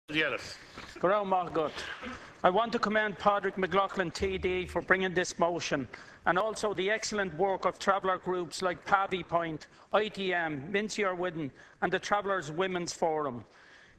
Ellis. I want to commend Carrickmines TD for bringing this motion, and also the excellent work of traveller groups like Pavy Point, ITM, Mincior Widden and the Travellers Women's Forum.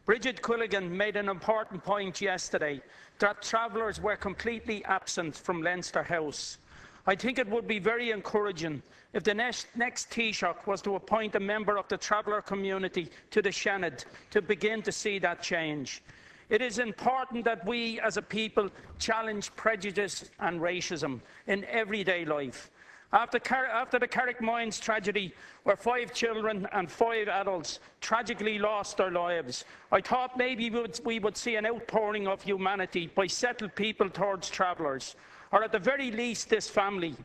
Bridget Quilligan made an important point yesterday that travellers were completely absent from Leinster House. I think it would be very encouraging if the next Taoiseach was to appoint a member of the traveller community to the Seanad to begin to see that change. It is important that we as a people challenge prejudice and racism in everyday life. After the Carrickmines tragedy, where 5 children and 5 adults tragically lost their lives, I thought maybe we would see an outpouring of humanity by settled people towards travellers, or at the very least this family.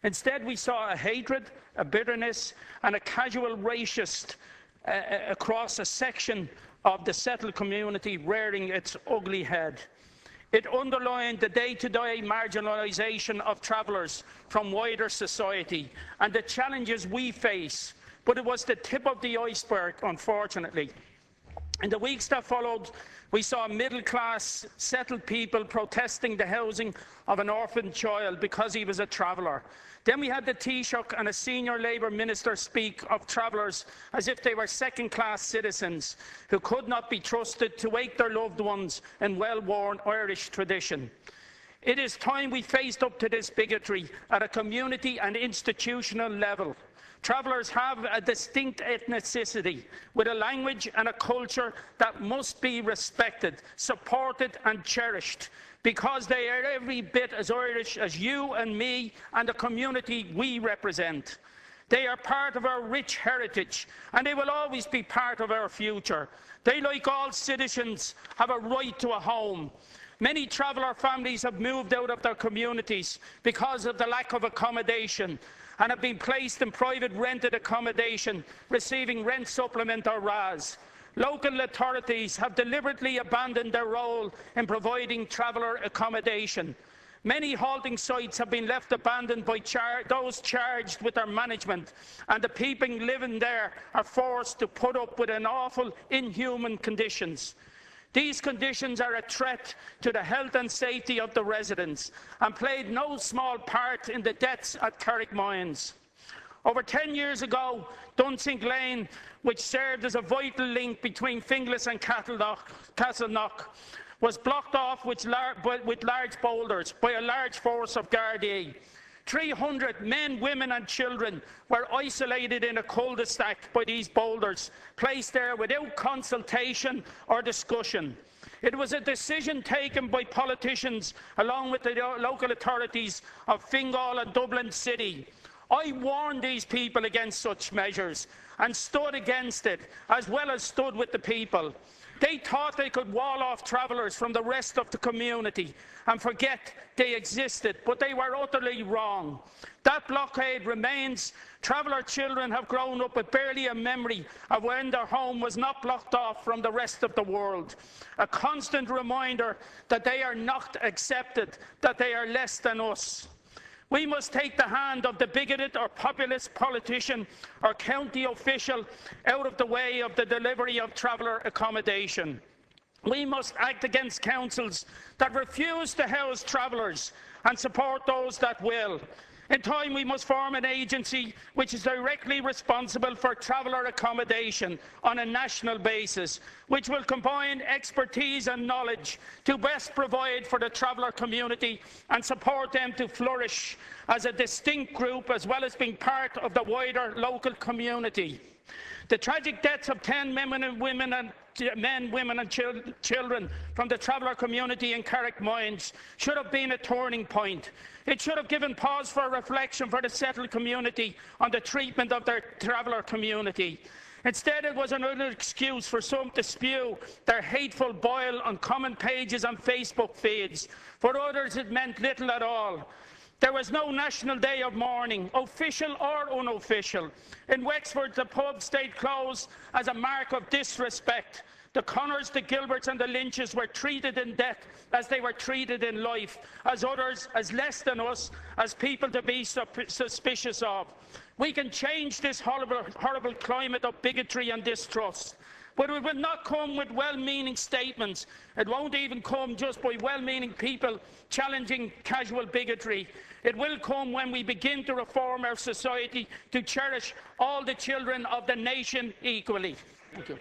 Instead, we saw a hatred, a bitterness and a casual racist across a section of the settled community rearing its ugly head. It underlined the day-to-day marginalisation of travellers from wider society and the challenges we face, but it was the tip of the iceberg, unfortunately. In the weeks that followed, we saw middle-class, settled people protesting the housing of an orphaned child because he was a traveller. Then we had the Taoiseach and a senior Labour minister speak of travellers as if they were second-class citizens who could not be trusted to wake their loved ones in well-worn Irish tradition. It is time we faced up to this bigotry at a community and institutional level. Travellers have a distinct ethnicity with a language and a culture that must be respected, supported and cherished, because they are every bit as Irish as you and me and the community we represent. They are part of our rich heritage and they will always be part of our future. They, like all citizens, have a right to a home. Many traveller families have moved out of their communities because of the lack of accommodation and have been placed in private rented accommodation, receiving rent supplement or RAS. Local authorities have deliberately abandoned their role in providing traveller accommodation. Many halting sites have been left abandoned by those charged with their management, and the people living there are forced to put up with an awful, inhuman conditions. These conditions are a threat to the health and safety of the residents and played no small part in the deaths at Carrickmines. Over 10 years ago, Dunsink Lane, which served as a vital link between Finglas and Castleknock, was blocked off with large boulders by a large force of Gardaí. 300 men, women and children were isolated in a cul-de-sac by these boulders, placed there without consultation or discussion. It was a decision taken by politicians along with the local authorities of Fingal and Dublin City. I warned these people against such measures and stood against it, as well as stood with the people. They thought they could wall off travellers from the rest of the community and forget they existed, but they were utterly wrong. That blockade remains. Traveller children have grown up with barely a memory of when their home was not blocked off from the rest of the world. A constant reminder that they are not accepted, that they are less than us. We must take the hand of the bigoted or populist politician or county official out of the way of the delivery of traveller accommodation. We must act against councils that refuse to house travellers and support those that will. In time, we must form an agency which is directly responsible for traveller accommodation on a national basis, which will combine expertise and knowledge to best provide for the traveller community and support them to flourish as a distinct group, as well as being part of the wider local community. The tragic deaths of 10 men, women and children from the traveller community in Carrickmines should have been a turning point. It should have given pause for reflection for the settled community on the treatment of their traveller community. Instead, it was another excuse for some to spew their hateful bile on comment pages and Facebook feeds. For others, it meant little at all. There was no national day of mourning, official or unofficial. In Wexford, the pub stayed closed as a mark of disrespect. The Connors, the Gilberts and the Lynches were treated in death as they were treated in life, as others, as less than us, as people to be suspicious of. We can change this horrible climate of bigotry and distrust. But it will not come with well-meaning statements. It won't even come just by well-meaning people challenging casual bigotry. It will come when we begin to reform our society to cherish all the children of the nation equally. Thank you.